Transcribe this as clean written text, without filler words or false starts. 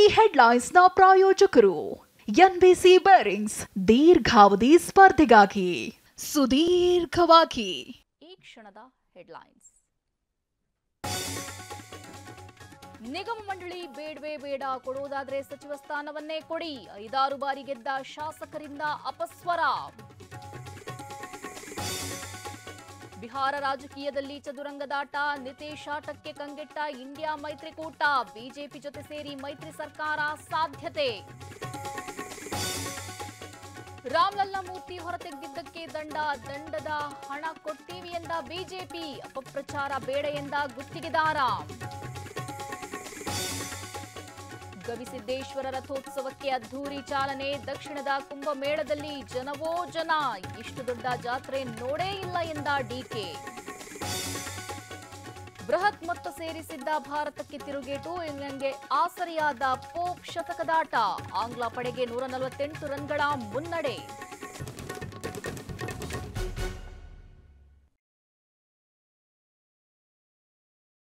ಈ ಹೆಡ್ಲೈನ್ಸ್ನ ಪ್ರಾಯೋಜಕರು NBC bearings ದೀರ್ಘಾವಧಿ ಸ್ಪರ್ಧೆಗಾಗಿ ಸುದೀರ್ಘವಾಗಿ. ಈ ಕ್ಷಣದ ಹೆಡ್ಲೈನ್ಸ್. ನಿಗಮ ಮಂಡಳಿ ಬೇಡವೇ ಬೇಡ, ಕೊಡುವುದಾದ್ರೆ ಸಚಿವ ಸ್ಥಾನವನ್ನೇ ಕೊಡಿ. 5-6 ಬಾರಿ ಗೆದ್ದ ಶಾಸಕರಿಂದ ಅಪಸ್ವರ. ಬಿಹಾರ ರಾಜಕೀಯದಲ್ಲಿ ಚದುರಂಗದಾಟ, ನಿತೀಶ್ ಆಟಕ್ಕೆ ಕಂಗೆಟ್ಟ ಇಂಡಿಯಾ ಮೈತ್ರಿಕೂಟ. ಬಿಜೆಪಿ ಜೊತೆ ಸೇರಿ ಮೈತ್ರಿ ಸರ್ಕಾರ ಸಾಧ್ಯತೆ. ರಾಮಲಲ್ಲಾ ಮೂರ್ತಿ ಹೊರತೆಗೆದಿದ್ದಕ್ಕೆ ದಂಡದ ಹಣ ಕೊಡ್ತೀವಿ ಎಂದ ಬಿಜೆಪಿ. ಅಪಪ್ರಚಾರ ಬೇಡ ಎಂದ ಗುತ್ತಿಗೆದಾರ. ಗವಿಸಿದ್ದೇಶ್ವರ ರಥೋತ್ಸವಕ್ಕೆ ಅದ್ಧೂರಿ ಚಾಲನೆ. ದಕ್ಷಿಣದ ಕುಂಭಮೇಳದಲ್ಲಿ ಜನವೋ ಜನ. ಇಷ್ಟು ದೊಡ್ಡ ಜಾತ್ರೆ ನೋಡೇ ಇಲ್ಲ ಎಂದ ಡಿಕೆ. ಬೃಹತ್ ಮೊತ್ತ ಸೇರಿಸಿದ್ದ ಭಾರತಕ್ಕೆ ತಿರುಗೇಟು. ಇಂಗ್ಲೆಂಡ್ಗೆ ಆಸರೆಯಾದ ಪೋಪ್ ಶತಕದಾಟ. ಆಂಗ್ಲ ಪಡೆಗೆ 148 ರನ್ಗಳ ಮುನ್ನಡೆ.